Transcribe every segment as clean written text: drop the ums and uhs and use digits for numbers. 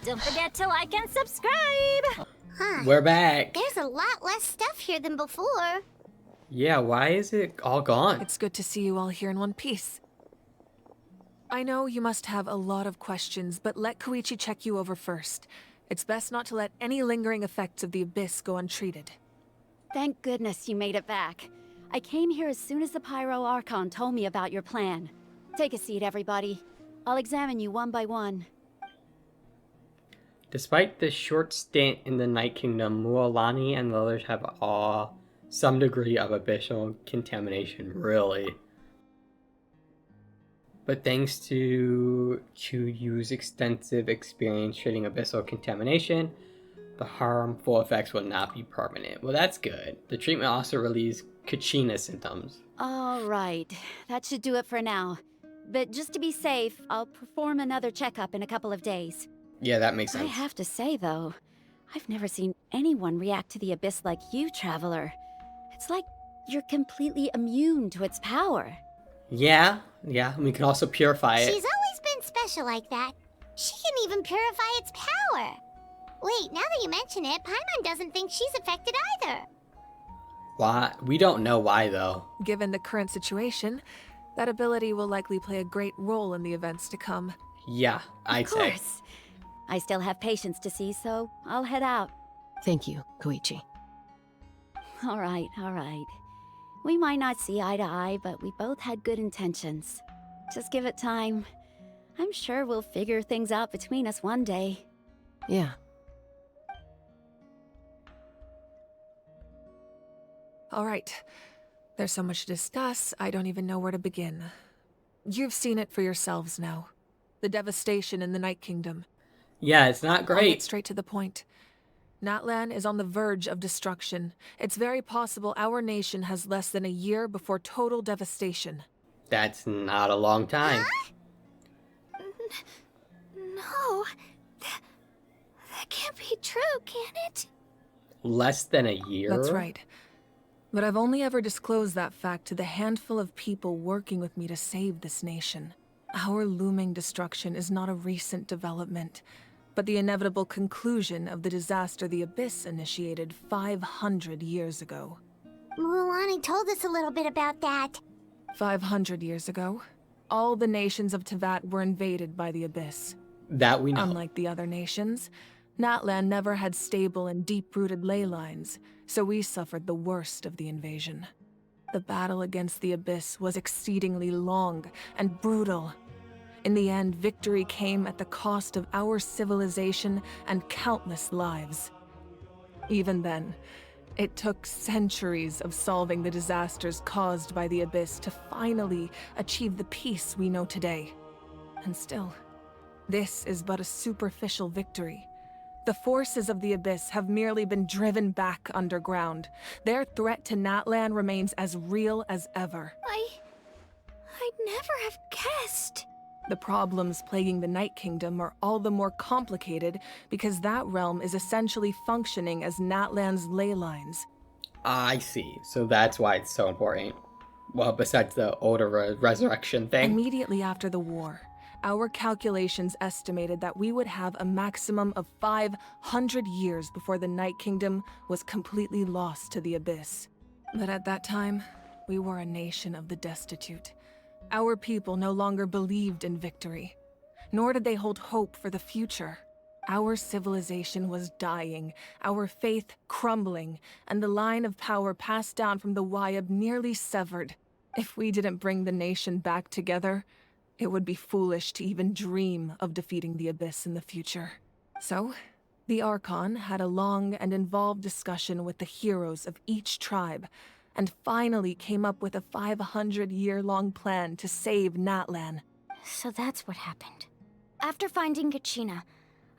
Don't forget to like and subscribe! Huh. We're back. There's a lot less stuff here than before. Yeah, why is it all gone? It's good to see you all here in one piece. I know you must have a lot of questions, but let Koichi check you over first. It's best not to let any lingering effects of the Abyss go untreated. Thank goodness you made it back. I came here as soon as the Pyro Archon told me about your plan. Take a seat, everybody. I'll examine you one by one. Despite the short stint in the Night Kingdom, Mualani and the others have some degree of abyssal contamination, really. But thanks to Chuyu's extensive experience treating abyssal contamination, the harmful effects will not be permanent. Well, that's good. The treatment also relieves Kachina symptoms. All right, that should do it for now. But just to be safe, I'll perform another checkup in a couple of days. Yeah, that makes sense. I have to say, though, I've never seen anyone react to the Abyss like you, Traveler. It's like you're completely immune to its power. Yeah, and we can also purify it. She's always been special like that. She can even purify its power. Wait, now that you mention it, Paimon doesn't think she's affected either. Why? We don't know why, though. Given the current situation, that ability will likely play a great role in the events to come. Yeah, I'd say. Of course. I still have patients to see, so I'll head out. Thank you, Koichi. All right. We might not see eye to eye, but we both had good intentions. Just give it time. I'm sure we'll figure things out between us one day. Yeah. All right. There's so much to discuss, I don't even know where to begin. You've seen it for yourselves now. The devastation in the Night Kingdom. Yeah, it's not I'll great. get straight to the point. Natlan is on the verge of destruction. It's very possible our nation has less than a year before total devastation. That's not a long time. No, that can't be true, can it? Less than a year? That's right. But I've only ever disclosed that fact to the handful of people working with me to save this nation. Our looming destruction is not a recent development, but the inevitable conclusion of the disaster the Abyss initiated 500 years ago. Mualani told us a little bit about that. 500 years ago, all the nations of Teyvat were invaded by the Abyss. That we know. Unlike the other nations, Natlan never had stable and deep-rooted ley lines, so we suffered the worst of the invasion. The battle against the Abyss was exceedingly long and brutal. In the end, victory came at the cost of our civilization and countless lives. Even then, it took centuries of solving the disasters caused by the Abyss to finally achieve the peace we know today. And still, this is but a superficial victory. The forces of the Abyss have merely been driven back underground. Their threat to Natlan remains as real as ever. I'd never have guessed. The problems plaguing the Night Kingdom are all the more complicated because that realm is essentially functioning as Natlan's ley lines. I see. So that's why it's so important. Well, besides the older resurrection thing. Immediately after the war, our calculations estimated that we would have a maximum of 500 years before the Night Kingdom was completely lost to the Abyss. But at that time, we were a nation of the destitute. Our people no longer believed in victory, nor did they hold hope for the future. Our civilization was dying, our faith crumbling, and the line of power passed down from the Wayab nearly severed. If we didn't bring the nation back together, it would be foolish to even dream of defeating the Abyss in the future. So, the Archon had a long and involved discussion with the heroes of each tribe, and finally came up with a 500-year-long plan to save Natlan. So that's what happened. After finding Kachina,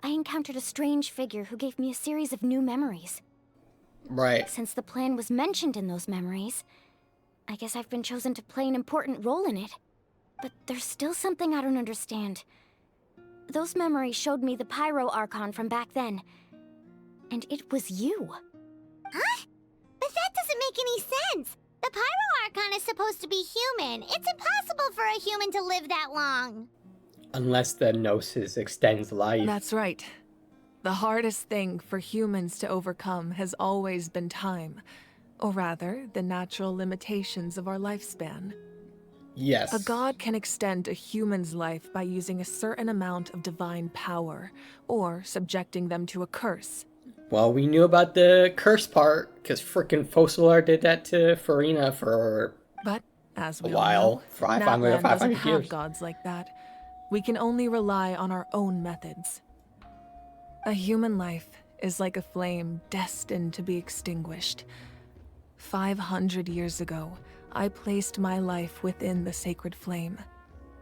I encountered a strange figure who gave me a series of new memories. Right. Since the plan was mentioned in those memories, I guess I've been chosen to play an important role in it. But there's still something I don't understand. Those memories showed me the Pyro Archon from back then. And it was you. Huh? But that doesn't make any sense! The Pyro Archon is supposed to be human. It's impossible for a human to live that long. Unless the Gnosis extends life. That's right. The hardest thing for humans to overcome has always been time, or rather, the natural limitations of our lifespan. Yes. A god can extend a human's life by using a certain amount of divine power, or subjecting them to a curse. Well, we knew about the curse part, because frickin' Fossilor did that to Farina for But, as a we all while. know, 500 Natlan doesn't have years. gods like that. We can only rely on our own methods. A human life is like a flame destined to be extinguished. 500 years ago, I placed my life within the sacred flame.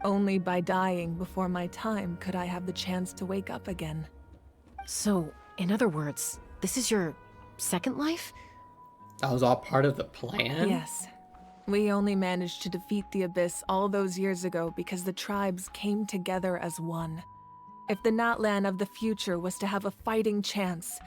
Only by dying before my time could I have the chance to wake up again. So, in other words, this is your second life? That was all part of the plan? Yes. We only managed to defeat the Abyss all those years ago because the tribes came together as one. If the Natlan of the future was to have a fighting chance,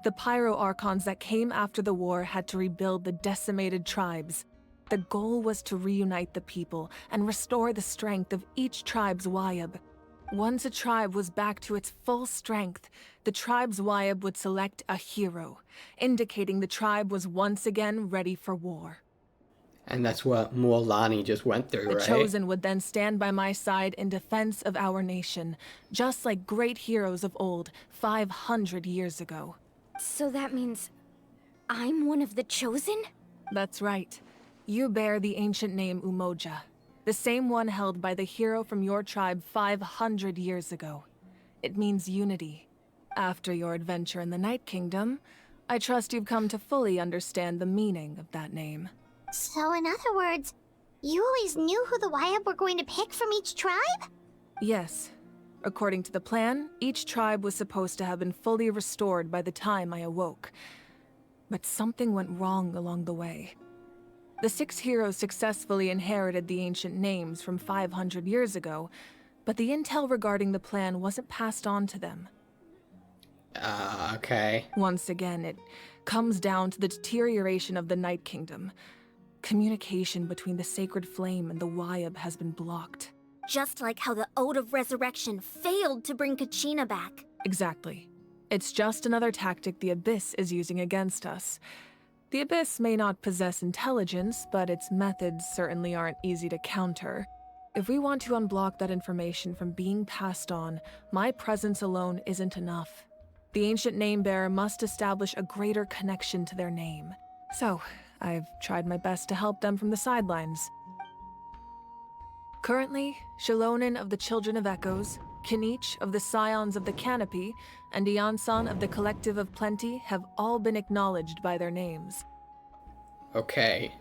the Pyro Archons that came after the war had to rebuild the decimated tribes. The goal was to reunite the people and restore the strength of each tribe's Wayab. Once a tribe was back to its full strength, the tribe's Wayab would select a hero, indicating the tribe was once again ready for war. And that's what Mualani just went through, The right? Chosen would then stand by my side in defense of our nation, just like great heroes of old 500 years ago. So that means I'm one of the Chosen? That's right. You bear the ancient name Umoja, the same one held by the hero from your tribe 500 years ago. It means unity. After your adventure in the Night Kingdom, I trust you've come to fully understand the meaning of that name. So in other words, you always knew who the Wayab were going to pick from each tribe? Yes. According to the plan, each tribe was supposed to have been fully restored by the time I awoke. But something went wrong along the way. The 6 heroes successfully inherited the ancient names from 500 years ago, but the intel regarding the plan wasn't passed on to them. Okay. Once again, it comes down to the deterioration of the Night Kingdom. Communication between the Sacred Flame and the Wayab has been blocked. Just like how the Ode of Resurrection failed to bring Kachina back. Exactly. It's just another tactic the Abyss is using against us. The Abyss may not possess intelligence, but its methods certainly aren't easy to counter. If we want to unblock that information from being passed on, my presence alone isn't enough. The ancient name-bearer must establish a greater connection to their name. So, I've tried my best to help them from the sidelines. Currently, Shilonin of the Children of Echoes, Kinich of the Scions of the Canopy, and Iansan of the Collective of Plenty have all been acknowledged by their names. Okay.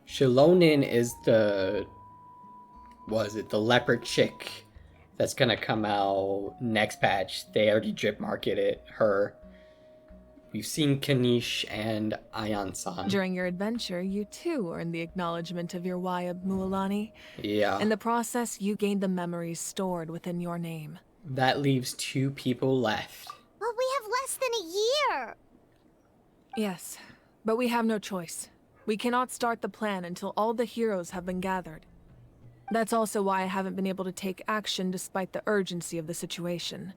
Shilonin is the... Was it the leopard chick that's gonna come out next patch? They already drip marketed her. We've seen Kanish and Ayan-san. During your adventure, you too earned the acknowledgement of your Wayab, Mualani. Yeah. In the process, you gained the memories stored within your name. That leaves 2 people left. Well, we have less than a year. Yes, but we have no choice. We cannot start the plan until all the heroes have been gathered. That's also why I haven't been able to take action despite the urgency of the situation.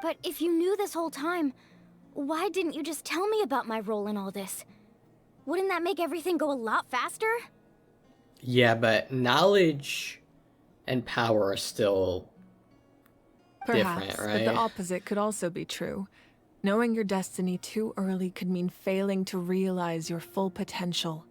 But if you knew this whole time, why didn't you just tell me about my role in all this? Wouldn't that make everything go a lot faster? Yeah, but knowledge and power are still Perhaps, different, but right? the opposite could also be true. Knowing your destiny too early could mean failing to realize your full potential.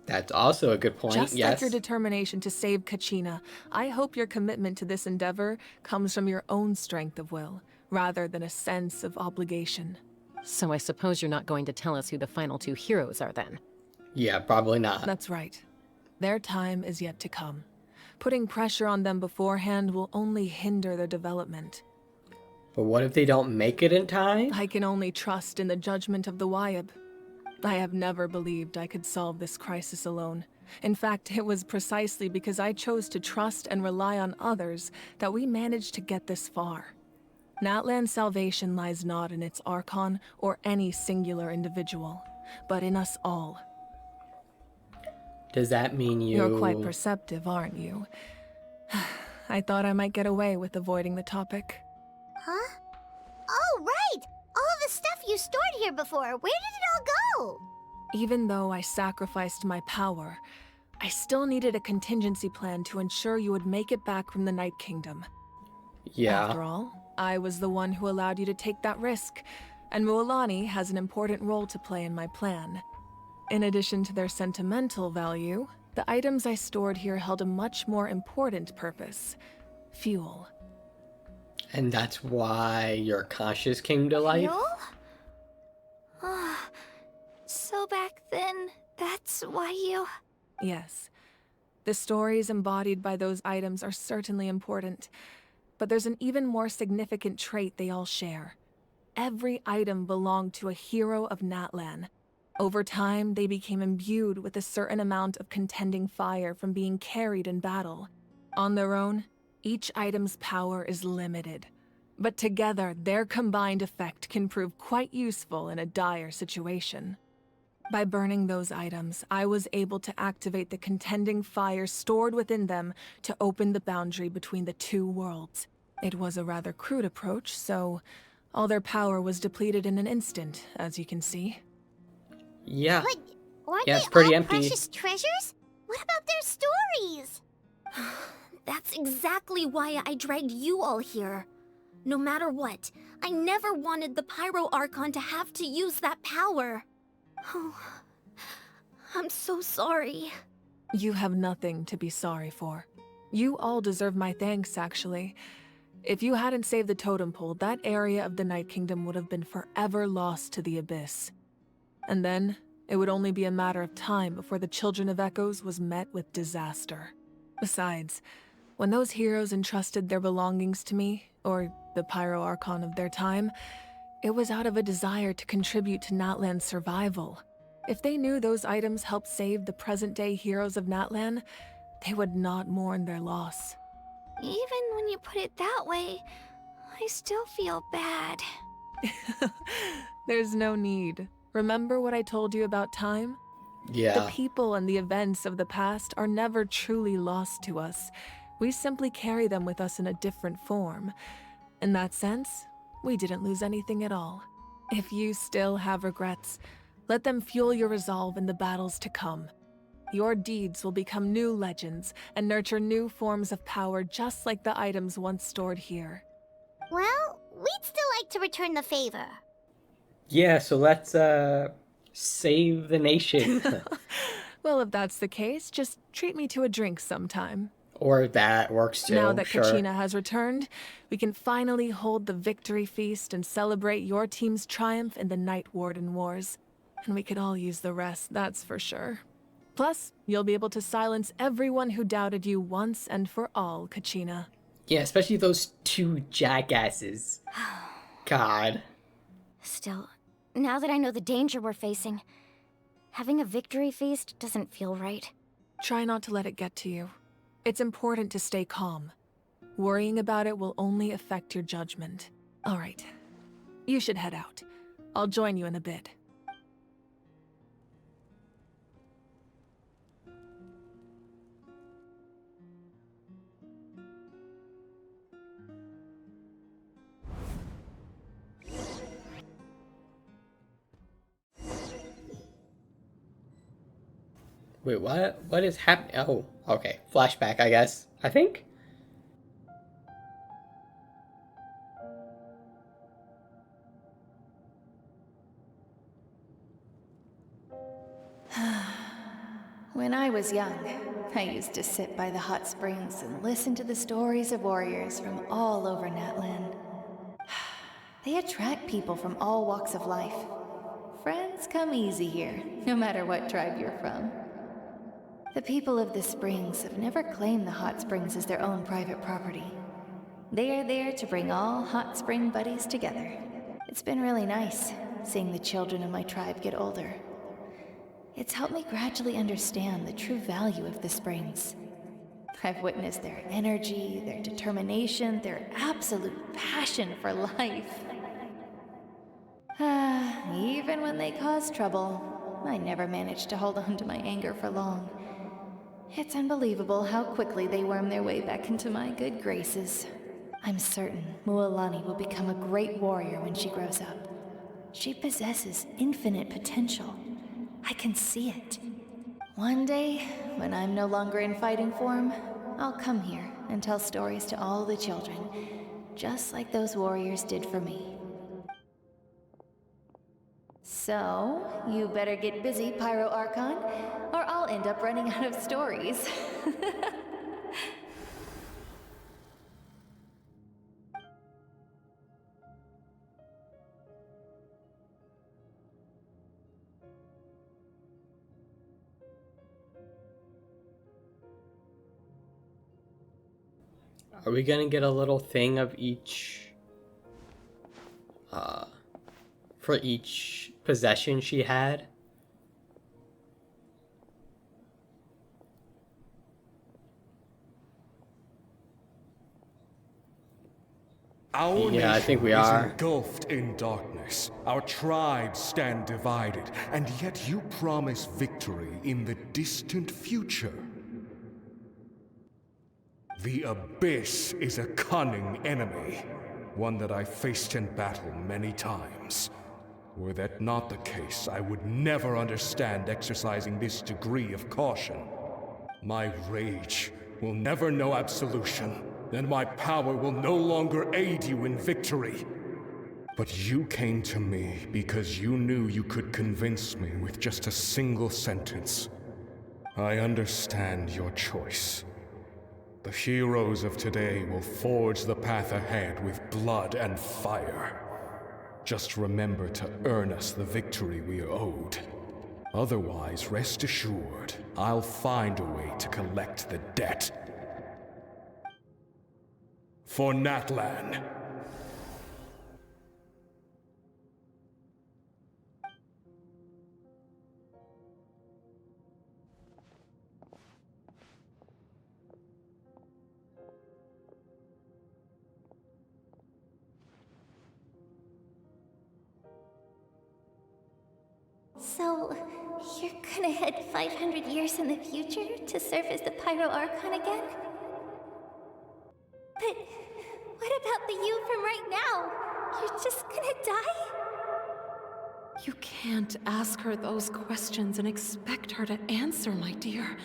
That's also a good point, Just yes. like your determination to save Kachina, I hope your commitment to this endeavor comes from your own strength of will, rather than a sense of obligation. So I suppose you're not going to tell us who the final 2 heroes are then? Yeah, probably not. That's right. Their time is yet to come. Putting pressure on them beforehand will only hinder their development. But what if they don't make it in time? I can only trust in the judgment of the Wayab. I have never believed I could solve this crisis alone. In fact, it was precisely because I chose to trust and rely on others that we managed to get this far. Natlan's salvation lies not in its Archon or any singular individual, but in us all. Does that mean You're quite perceptive, aren't you? I thought I might get away with avoiding the topic. Huh? Oh, right! you stored here before. Where did it all go? Even though I sacrificed my power, I still needed a contingency plan to ensure you would make it back from the Night Kingdom. Yeah. After all, I was the one who allowed you to take that risk, and Mualani has an important role to play in my plan. In addition to their sentimental value, the items I stored here held a much more important purpose: fuel. And that's why your conscious came to life? Fuel? So back then, that's why you... Yes, the stories embodied by those items are certainly important, but there's an even more significant trait they all share. Every item belonged to a hero of Natlan. Over time, they became imbued with a certain amount of contending fire from being carried in battle. On their own, each item's power is limited, but together, their combined effect can prove quite useful in a dire situation. By burning those items, I was able to activate the contending fire stored within them to open the boundary between the two worlds. It was a rather crude approach, so all their power was depleted in an instant, as you can see. Yeah. But aren't Yeah, they it's pretty all empty. precious treasures? What about their stories? That's exactly why I dragged you all here. No matter what, I never wanted the Pyro Archon to have to use that power. Oh, I'm so sorry. You have nothing to be sorry for. You all deserve my thanks, actually. If you hadn't saved the totem pole, that area of the Night Kingdom would have been forever lost to the Abyss. And then, it would only be a matter of time before the Children of Echoes was met with disaster. Besides, when those heroes entrusted their belongings to me, or the Pyro Archon of their time, it was out of a desire to contribute to Natlan's survival. If they knew those items helped save the present-day heroes of Natlan, they would not mourn their loss. Even when you put it that way, I still feel bad. There's no need. Remember what I told you about time? The Yeah. people and the events of the past are never truly lost to us. We simply carry them with us in a different form. In that sense, we didn't lose anything at all. If you still have regrets, let them fuel your resolve in the battles to come. Your deeds will become new legends and nurture new forms of power just like the items once stored here. Well, we'd still like to return the favor. Yeah, so let's save the nation. Well, if that's the case, just treat me to a drink sometime. Or that works too. Now that sure. Kachina has returned, we can finally hold the victory feast and celebrate your team's triumph in the Night Warden Wars. And we could all use the rest, that's for sure. Plus, you'll be able to silence everyone who doubted you once and for all, Kachina. Yeah, especially those two jackasses. God. Still, now that I know the danger we're facing, having a victory feast doesn't feel right. Try not to let it get to you. It's important to stay calm. Worrying about it will only affect your judgment. All right, you should head out. I'll join you in a bit. Wait, what? What is happening? Oh, okay. Flashback, I guess. I think? When I was young, I used to sit by the hot springs and listen to the stories of warriors from all over Natlan. They attract people from all walks of life. Friends come easy here, no matter what tribe you're from. The people of the springs have never claimed the hot springs as their own private property. They are there to bring all hot spring buddies together. It's been really nice, seeing the children of my tribe get older. It's helped me gradually understand the true value of the springs. I've witnessed their energy, their determination, their absolute passion for life. Even when they cause trouble, I never managed to hold on to my anger for long. It's unbelievable how quickly they worm their way back into my good graces. I'm certain Mualani will become a great warrior when she grows up. She possesses infinite potential. I can see it. One day, when I'm no longer in fighting form, I'll come here and tell stories to all the children, just like those warriors did for me. So, you better get busy, Pyro Archon, or I'll end up running out of stories. Are we gonna get a little thing of each, for each possession she had? Our Yeah, I nation think we is are. engulfed in darkness. Our tribes stand divided, and yet you promise victory in the distant future. The Abyss is a cunning enemy, one that I faced in battle many times. Were that not the case, I would never understand exercising this degree of caution. My rage will never know absolution, and my power will no longer aid you in victory. But you came to me because you knew you could convince me with just a single sentence. I understand your choice. The heroes of today will forge the path ahead with blood and fire. Just remember to earn us the victory we are owed. Otherwise, rest assured, I'll find a way to collect the debt. For Natlan. So, you're gonna head 500 years in the future to serve as the Pyro Archon again? But what about the you from right now? You're just gonna die? You can't ask her those questions and expect her to answer, my dear.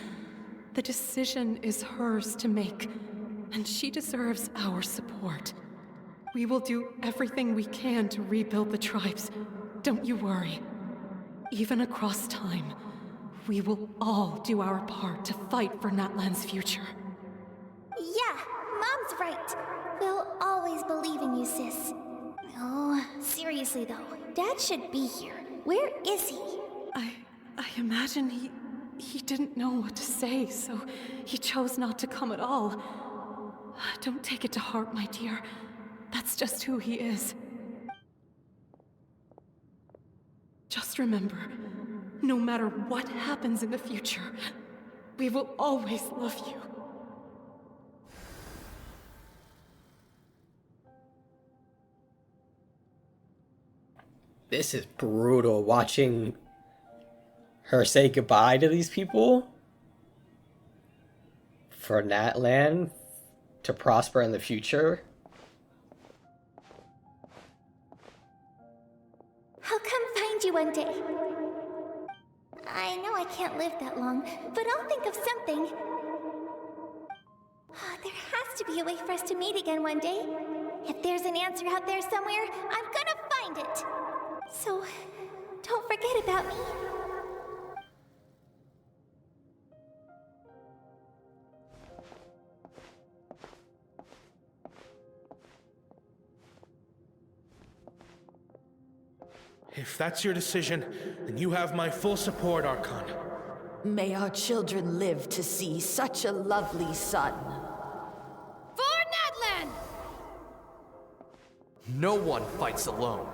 The decision is hers to make, and she deserves our support. We will do everything we can to rebuild the tribes. Don't you worry. Even across time, we will all do our part to fight for Natlan's future. Yeah, Mom's right. We'll always believe in you, sis. Oh, seriously though, Dad should be here. Where is he? I imagine he didn't know what to say, so he chose not to come at all. Don't take it to heart, my dear. That's just who he is. Just remember, no matter what happens in the future, we will always love you. This is brutal, watching her say goodbye to these people for Natlan to prosper in the future. I'll come find you one day. I know I can't live that long, but I'll think of something. There has to be a way for us to meet again one day. If there's an answer out there somewhere, I'm gonna find it. So, don't forget about me. If that's your decision, then you have my full support, Archon. May our children live to see such a lovely son. For Natlan! No one fights alone.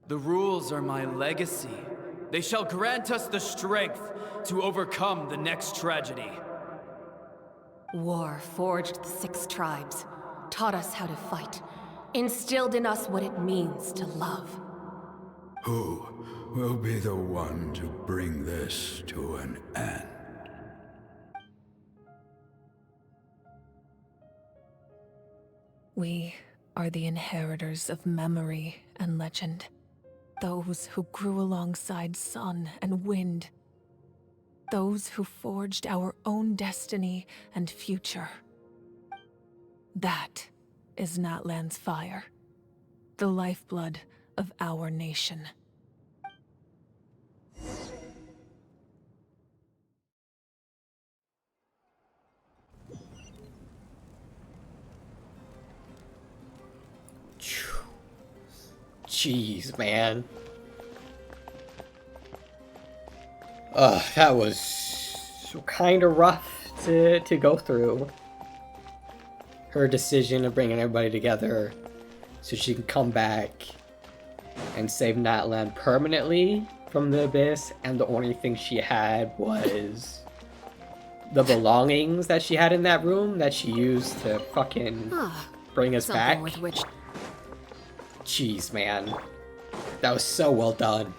The rules are my legacy. They shall grant us the strength to overcome the next tragedy. War forged the 6 tribes, taught us how to fight, instilled in us what it means to love. Who will be the one to bring this to an end? We are the inheritors of memory and legend. Those who grew alongside sun and wind. Those who forged our own destiny and future. That is Natlan's fire. The lifeblood of our nation. Jeez, man. That was kind of rough to go through. Her decision of bringing everybody together so she can come back and save Natlan permanently from the Abyss, and the only thing she had was the belongings that she had in that room that she used to fucking bring us back. With which... Jeez, man. That was so well done.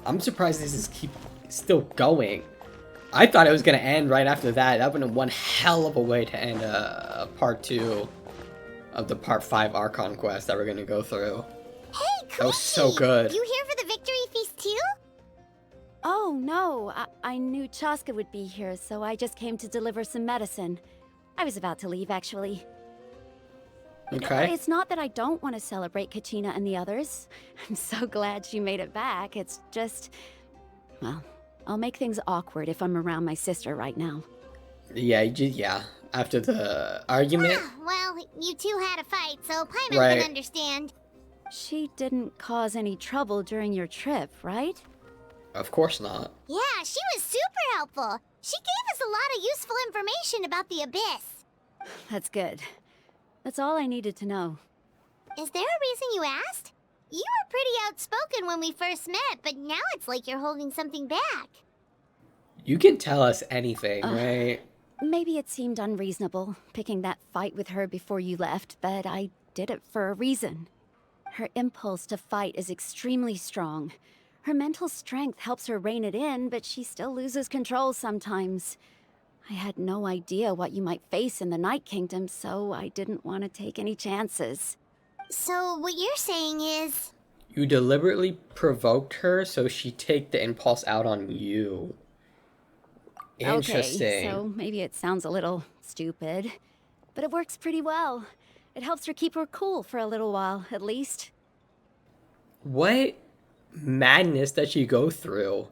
I'm surprised this is still going. I thought it was going to end right after that. That would have been one hell of a way to end part 2 of the part 5 Archon quest that we're going to go through. Hey, Queeky! That was so good. You here for the victory feast too? Oh, no. I knew Chaska would be here, so I just came to deliver some medicine. I was about to leave, actually. Okay. It's not that I don't want to celebrate Kachina and the others. I'm so glad she made it back. It's just... well, I'll make things awkward if I'm around my sister right now. Yeah. After the argument. Well, you two had a fight, so Paimon Right. can understand. She didn't cause any trouble during your trip, right? Of course not. Yeah, she was super helpful. She gave us a lot of useful information about the Abyss. That's good. That's all I needed to know. Is there a reason you asked? You were pretty outspoken when we first met, but now it's like you're holding something back. You can tell us anything, right? Maybe it seemed unreasonable, picking that fight with her before you left, but I did it for a reason. Her impulse to fight is extremely strong. Her mental strength helps her rein it in, but she still loses control sometimes. I had no idea what you might face in the Night Kingdom, so I didn't want to take any chances. So what you're saying is... You deliberately provoked her so she'd take the impulse out on you. Interesting. Okay, so maybe it sounds a little stupid, but it works pretty well. It helps her keep her cool for a little while, at least. What madness does she go through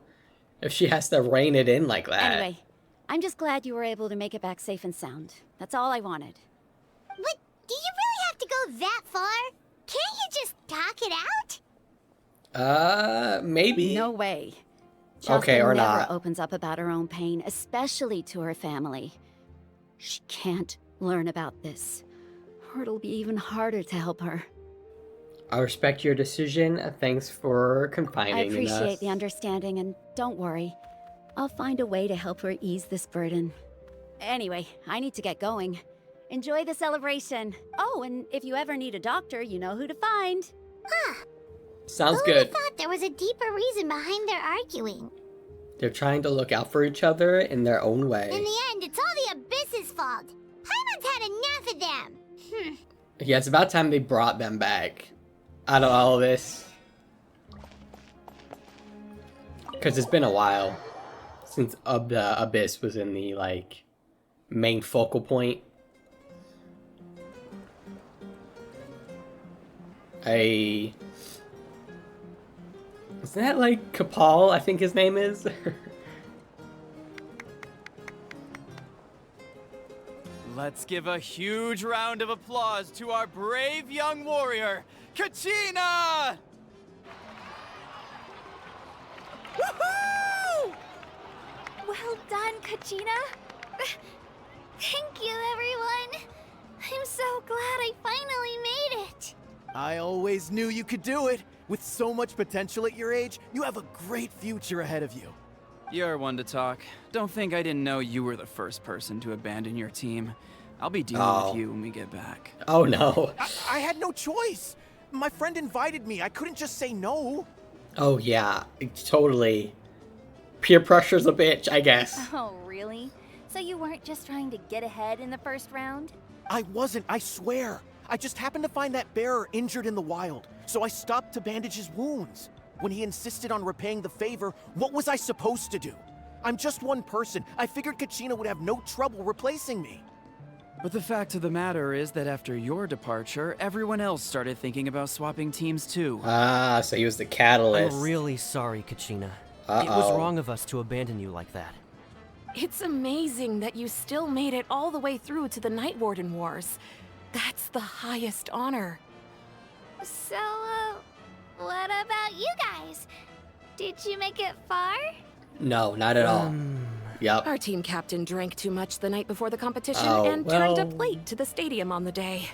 if she has to rein it in like that? Anyway, I'm just glad you were able to make it back safe and sound. That's all I wanted. But do you really have to go that far? Can't you just talk it out? Maybe. No way. Okay, Chaska or never not. opens up about her own pain, especially to her family. She can't learn about this, or it'll be even harder to help her. I respect your decision. Thanks for confiding I in us. appreciate the understanding, and don't worry. I'll find a way to help her ease this burden. Anyway, I need to get going. Enjoy the celebration. Oh, and if you ever need a doctor, you know who to find. Sounds Who good. thought there was a deeper reason behind their arguing? They're trying to look out for each other in their own In way. the end, it's all the Abyss's fault. Paimon's had enough of them. Yeah, it's about time they brought them back out of all of this. Because it's been a while since the Abyss was in the, like, main focal point. Isn't that like Kapal, I think his name is? Let's give a huge round of applause to our brave young warrior, Kachina! Woohoo! Well done, Kachina. Thank you, everyone. I'm so glad I finally made it. I always knew you could do it. With so much potential at your age, you have a great future ahead of you. You're one to talk. Don't think I didn't know you were the first person to abandon your team. I'll be dealing with you when we get back. Oh no. I had no choice. My friend invited me. I couldn't just say no. Oh yeah, totally. Peer pressure's a bitch, I guess. Oh, really? So you weren't just trying to get ahead in the first round? I wasn't, I swear. I just happened to find that bearer injured in the wild, so I stopped to bandage his wounds. When he insisted on repaying the favor, what was I supposed to do? I'm just one person. I figured Kachina would have no trouble replacing me. But the fact of the matter is that after your departure, everyone else started thinking about swapping teams too. Ah, so he was the catalyst. I'm really sorry, Kachina. Uh-oh. It was wrong of us to abandon you like that. It's amazing that you still made it all the way through to the Night Warden Wars. That's the highest honor. So, what about you guys? Did you make it far? No, not at all. Yep. Our team captain drank too much the night before the competition and well. turned up late to the stadium on the day.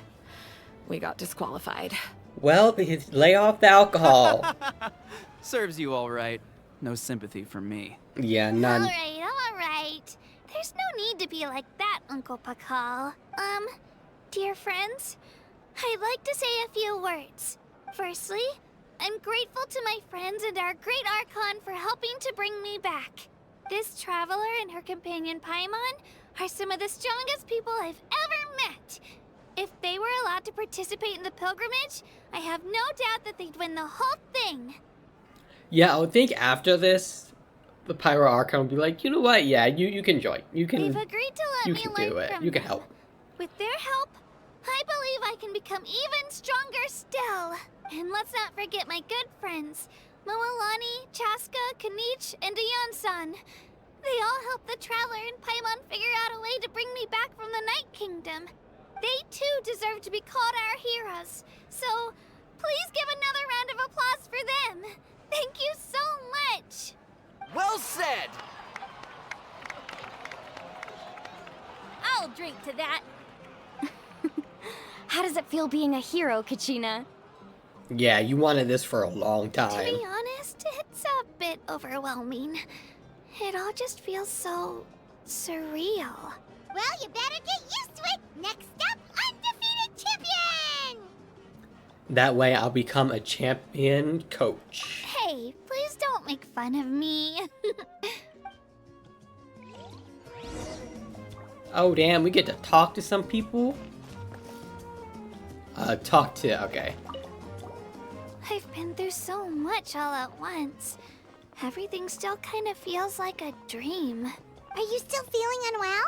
We got disqualified. Well, lay off the alcohol. Serves you all right. No sympathy from me. Yeah, none. Alright. There's no need to be like that, Uncle Pakal. Dear friends, I'd like to say a few words. Firstly, I'm grateful to my friends and our great Archon for helping to bring me back. This traveler and her companion Paimon are some of the strongest people I've ever met. If they were allowed to participate in the pilgrimage, I have no doubt that they'd win the whole thing. Yeah, I would think after this, the Pyro Archon will be like, you know what? Yeah, you can join. You can. They've agreed to let me learn do it. from You can them. help. With their help, I believe I can become even stronger still. And let's not forget my good friends, Moalani, Chaska, Kanich, and Ayan-san. They all helped the Traveler and Paimon figure out a way to bring me back from the Night Kingdom. They too deserve to be called our heroes. So, please give another round of applause for them. Thank you so much. Well said! I'll drink to that. How does it feel being a hero, Kachina? Yeah, you wanted this for a long To time. be honest, it's a bit overwhelming. It all just feels so surreal. Well, you better get used to it. Next up, undefeated champion! That way I'll become a champion coach. Hey, please don't make fun of me. Oh, damn, we get to talk to some people? Okay. I've been through so much all at once. Everything still kind of feels like a dream. Are you still feeling unwell?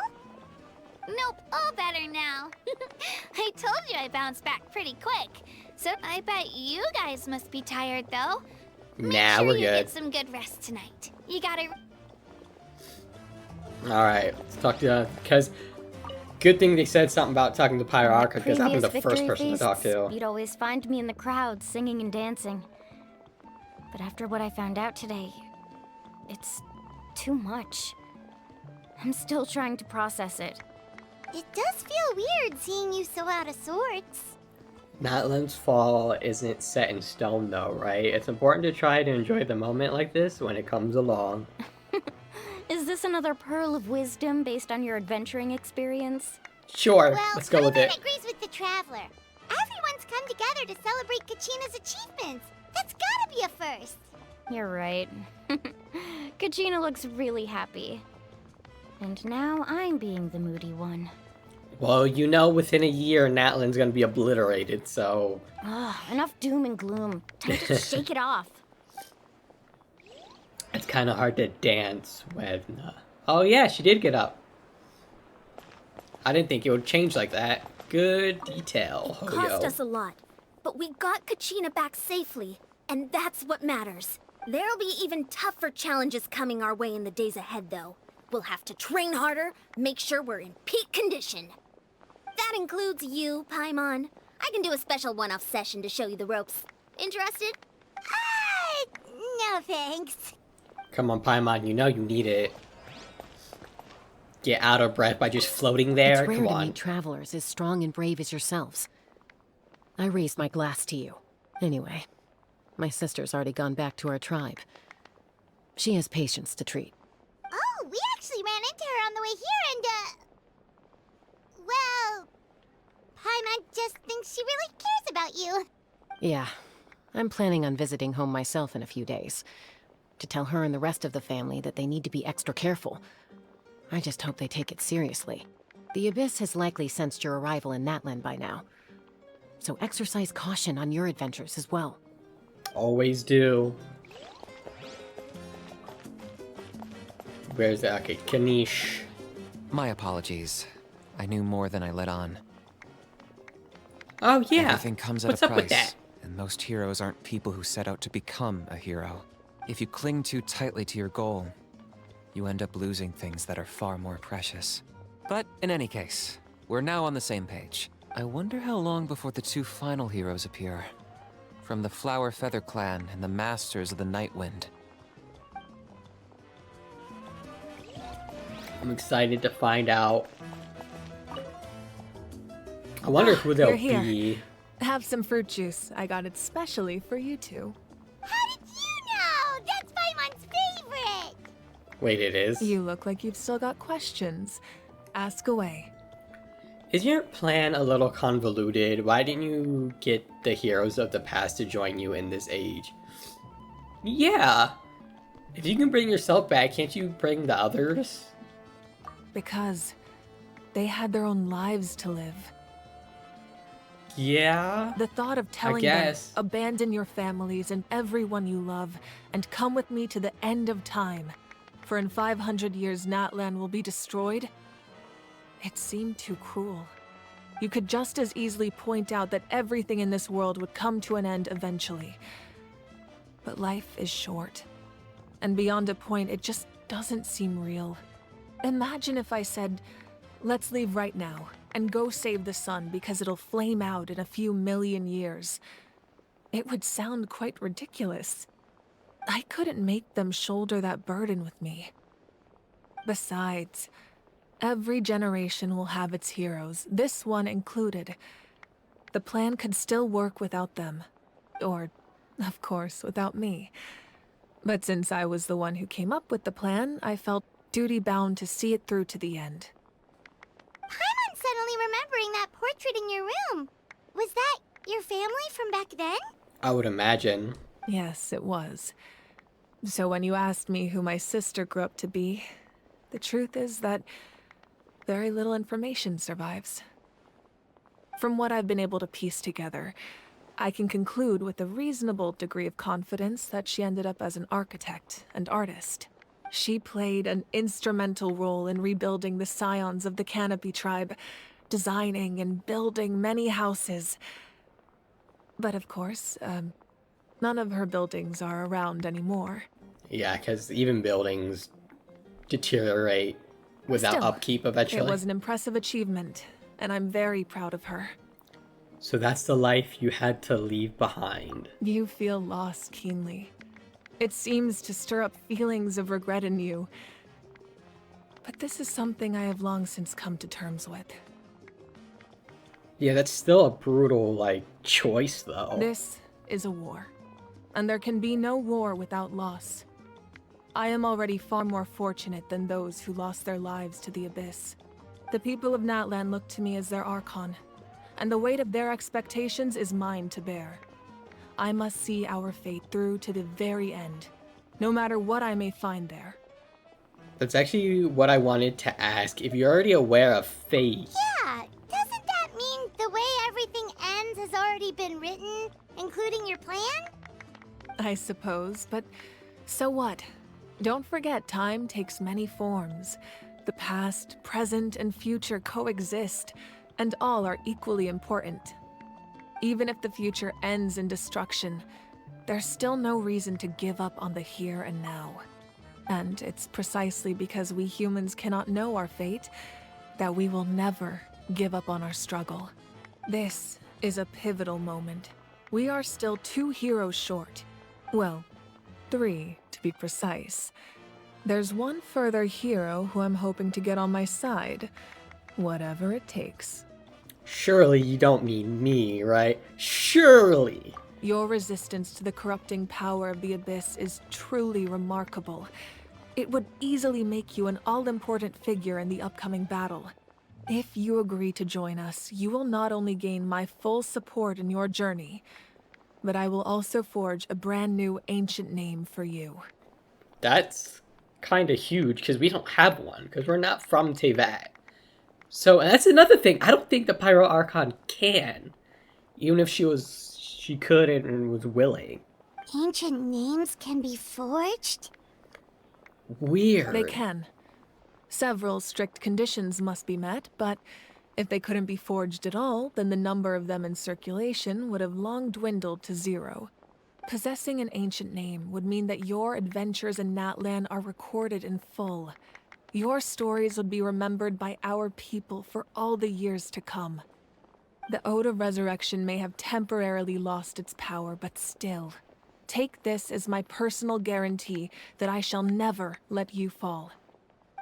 Nope, all better now. I told you I bounced back pretty quick. So I bet you guys must be tired though. Nah, Sure we're you good. get some good rest tonight. You gotta... Alright, let's talk to because good thing they said something about talking to Pyro Archon because I'm the Previous first victory person to talk feasts, to. You'd always find me in the crowd, singing and dancing. But after what I found out today, it's too much. I'm still trying to process it. It does feel weird seeing you so out of sorts. Natlan's fall isn't set in stone though, right? It's important to try to enjoy the moment like this when it comes along. Is this another pearl of wisdom based on your adventuring experience? Sure, Well, let's go with Paimon it. agrees with the Traveler. Everyone's come together to celebrate Kachina's achievements. That's gotta be a first. You're right. Kachina looks really happy. And now I'm being the moody one. Well, you know within a year Natlan's gonna be obliterated, so... Ugh, enough doom and gloom. Time to shake it off. It's kind of hard to dance when... Oh yeah, she did get up. I didn't think it would change like that. Good detail. It cost us a lot, but we got Kachina back safely, and that's what matters. There'll be even tougher challenges coming our way in the days ahead, though. We'll have to train harder, make sure we're in peak condition. That includes you, Paimon. I can do a special one-off session to show you the ropes. Interested? No thanks. Come on, Paimon, you know you need it. Get out of breath by just floating there? It's rare Come to on. meet travelers as strong and brave as yourselves. I raised my glass to you. Anyway, my sister's already gone back to our tribe. She has patients to treat. Oh, we actually ran into her on the way here and, well... Paimon just thinks she really cares about you. Yeah, I'm planning on visiting home myself in a few days. To tell her and the rest of the family that they need to be extra careful. I just hope they take it seriously. The Abyss has likely sensed your arrival in Natlan by now. So exercise caution on your adventures as well. Always do. Where's that? Okay, Kanish. My apologies. I knew more than I let on. Oh yeah. Everything comes at What's a up with price, that? and most heroes aren't people who set out to become a hero. If you cling too tightly to your goal, you end up losing things that are far more precious. But in any case, we're now on the same page. I wonder how long before the two final heroes appear. From the Flower Feather Clan and the Masters of the Nightwind. I'm excited to find out. I wonder who they'll You're here. be. Have some fruit juice. I got it specially for you two. How did you know? That's Paimon's favorite! Wait, it is? You look like you've still got questions. Ask away. Is your plan a little convoluted? Why didn't you get the heroes of the past to join you in this age? Yeah. If you can bring yourself back, can't you bring the others? Because they had their own lives to live. Yeah. The thought of telling them, guess. abandon your families and everyone you love, and come with me to the end of time, for in 500 years Natlan will be destroyed, it seemed too cruel. You could just as easily point out that everything in this world would come to an end eventually. But life is short, and beyond a point, it just doesn't seem real. Imagine if I said, let's leave right now, and go save the sun because it'll flame out in a few million years. It would sound quite ridiculous. I couldn't make them shoulder that burden with me. Besides, every generation will have its heroes, this one included. The plan could still work without them. Or, of course, without me. But since I was the one who came up with the plan, I felt duty-bound to see it through to the end. Paimon's suddenly remembering that portrait in your room. Was that your family from back then? I would imagine. Yes, it was. So when you asked me who my sister grew up to be, the truth is that very little information survives. From what I've been able to piece together, I can conclude with a reasonable degree of confidence that she ended up as an architect and artist. She played an instrumental role in rebuilding the scions of the Canopy tribe, designing and building many houses. But of course, none of her buildings are around anymore. Yeah, because even buildings deteriorate without Still, upkeep eventually. It was an impressive achievement, and I'm very proud of her. So that's the life you had to leave behind. You feel loss keenly. It seems to stir up feelings of regret in you. But this is something I have long since come to terms with. Yeah, that's still a brutal, choice, though. This is a war. And there can be no war without loss. I am already far more fortunate than those who lost their lives to the Abyss. The people of Natlan look to me as their Archon, and the weight of their expectations is mine to bear. I must see our fate through to the very end, no matter what I may find there. That's actually what I wanted to ask. If you're already aware of fate... Yeah, doesn't that mean the way everything ends has already been written, including your plan? I suppose, but so what? Don't forget, time takes many forms. The past, present, and future coexist, and all are equally important. Even if the future ends in destruction, there's still no reason to give up on the here and now. And it's precisely because we humans cannot know our fate that we will never give up on our struggle. This is a pivotal moment. We are still 2 heroes short. Well, 3 to be precise. There's one further hero who I'm hoping to get on my side, whatever it takes. Surely you don't mean me, right? Surely! Your resistance to the corrupting power of the Abyss is truly remarkable. It would easily make you an all-important figure in the upcoming battle. If you agree to join us, you will not only gain my full support in your journey, but I will also forge a brand new ancient name for you. That's kind of huge because we don't have one because we're not from Teyvat. So, and that's another thing. I don't think the Pyro Archon can, even if she could and was willing. Ancient names can be forged? Weird. They can. Several strict conditions must be met, but if they couldn't be forged at all, then the number of them in circulation would have long dwindled to 0. Possessing an ancient name would mean that your adventures in Natlan are recorded in full. Your stories would be remembered by our people for all the years to come. The Ode of Resurrection may have temporarily lost its power, but still, take this as my personal guarantee that I shall never let you fall.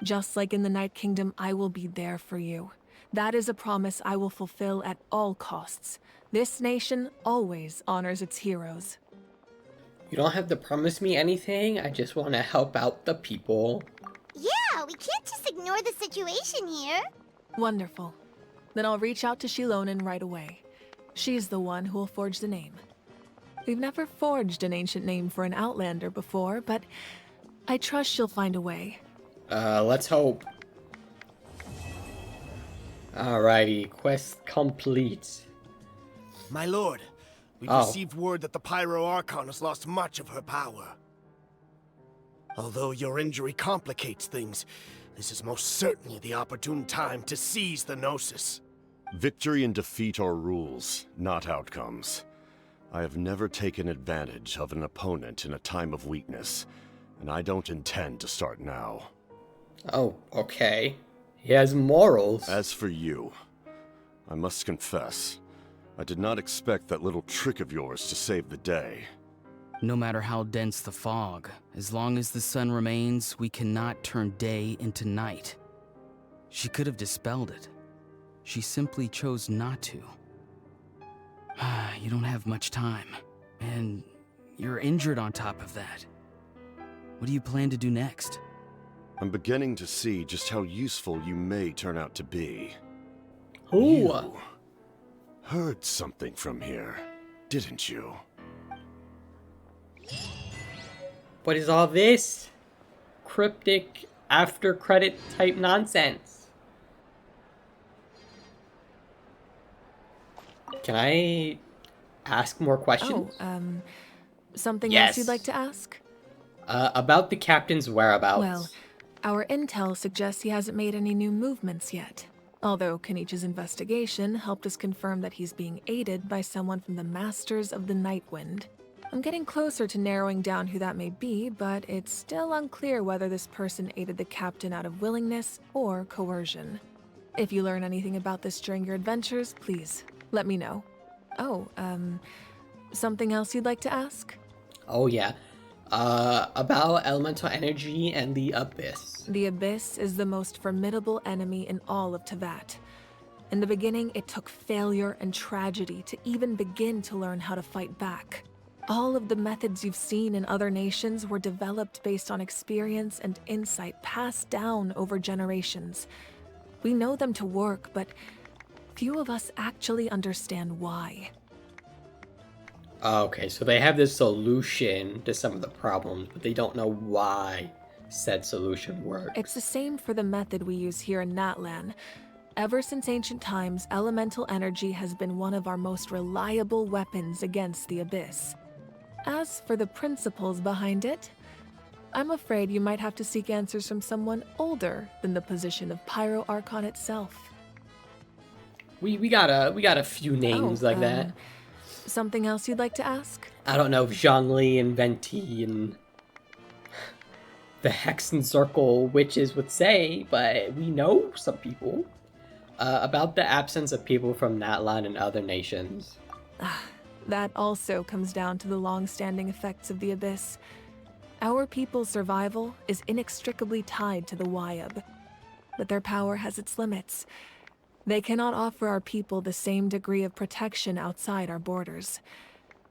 Just like in the Night Kingdom, I will be there for you. That is a promise I will fulfill at all costs. This nation always honors its heroes. You don't have to promise me anything. I just want to help out the people. Yeah, we can't just ignore the situation here. Wonderful. Then I'll reach out to Shilonen right away. She's the one who will forge the name. We've never forged an ancient name for an Outlander before, but I trust she'll find a way. Let's hope. Alrighty, quest complete. My lord, we've received word that the Pyro Archon has lost much of her power. Although your injury complicates things, this is most certainly the opportune time to seize the Gnosis. Victory and defeat are rules, not outcomes. I have never taken advantage of an opponent in a time of weakness, and I don't intend to start now. Oh, okay. He has morals. As for you, I must confess, I did not expect that little trick of yours to save the day. No matter how dense the fog, as long as the sun remains, we cannot turn day into night. She could have dispelled it. She simply chose not to. You don't have much time, and you're injured on top of that. What do you plan to do next? I'm beginning to see just how useful you may turn out to be. Ooh. You heard something from here, didn't you? What is all this? Cryptic after credit type nonsense. Can I ask more questions? Something else you'd like to ask? About the captain's whereabouts. Well, our intel suggests he hasn't made any new movements yet. Although Kenichi's investigation helped us confirm that he's being aided by someone from the Masters of the Nightwind. I'm getting closer to narrowing down who that may be, but it's still unclear whether this person aided the captain out of willingness or coercion. If you learn anything about this during your adventures, please let me know. Oh, something else you'd like to ask? Oh yeah. About elemental energy and the Abyss. The Abyss is the most formidable enemy in all of Teyvat. In the beginning, it took failure and tragedy to even begin to learn how to fight back. All of the methods you've seen in other nations were developed based on experience and insight passed down over generations. We know them to work, but few of us actually understand why. Okay, so they have this solution to some of the problems, but they don't know why said solution works. It's the same for the method we use here in Natlan. Ever since ancient times, elemental energy has been one of our most reliable weapons against the Abyss. As for the principles behind it, I'm afraid you might have to seek answers from someone older than the position of Pyro Archon itself. We got a few names like that. Something else you'd like to ask? I don't know if Zhongli and Venti and the Hexen Circle witches would say, but we know some people. About the absence of people from Natlan and other nations. That also comes down to the long-standing effects of the Abyss. Our people's survival is inextricably tied to the Wyab, but their power has its limits. They cannot offer our people the same degree of protection outside our borders.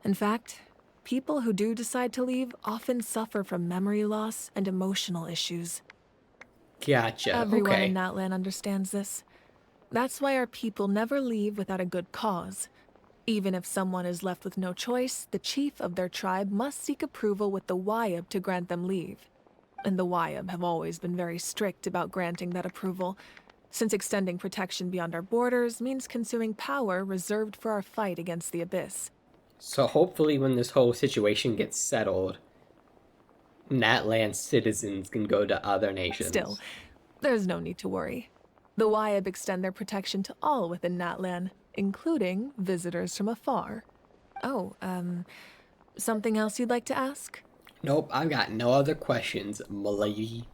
In fact, people who do decide to leave often suffer from memory loss and emotional issues. Gotcha, Everyone okay. in Natlan understands this. That's why our people never leave without a good cause. Even if someone is left with no choice, the chief of their tribe must seek approval with the Wyab to grant them leave. and the Wyab have always been very strict about granting that approval, since extending protection beyond our borders means consuming power reserved for our fight against the Abyss. So hopefully when this whole situation gets settled, Natlan citizens can go to other nations. Still, there's no need to worry. The Wyab extend their protection to all within Natlan, including visitors from afar. Oh, something else you'd like to ask? Nope, I've got no other questions, m'lady.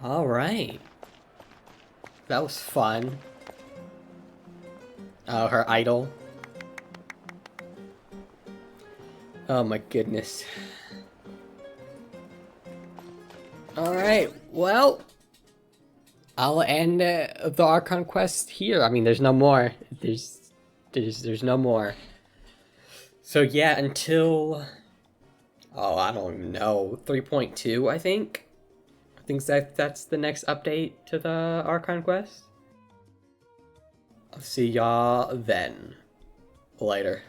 Alright. That was fun. Oh, her idol. Oh my goodness. Alright, well, I'll end the Archon quest here. I mean, there's no more. There's no more. So yeah, until... oh, I don't even know. 3.2, I think? I think that's the next update to the Archon quest. I'll see y'all then. Later.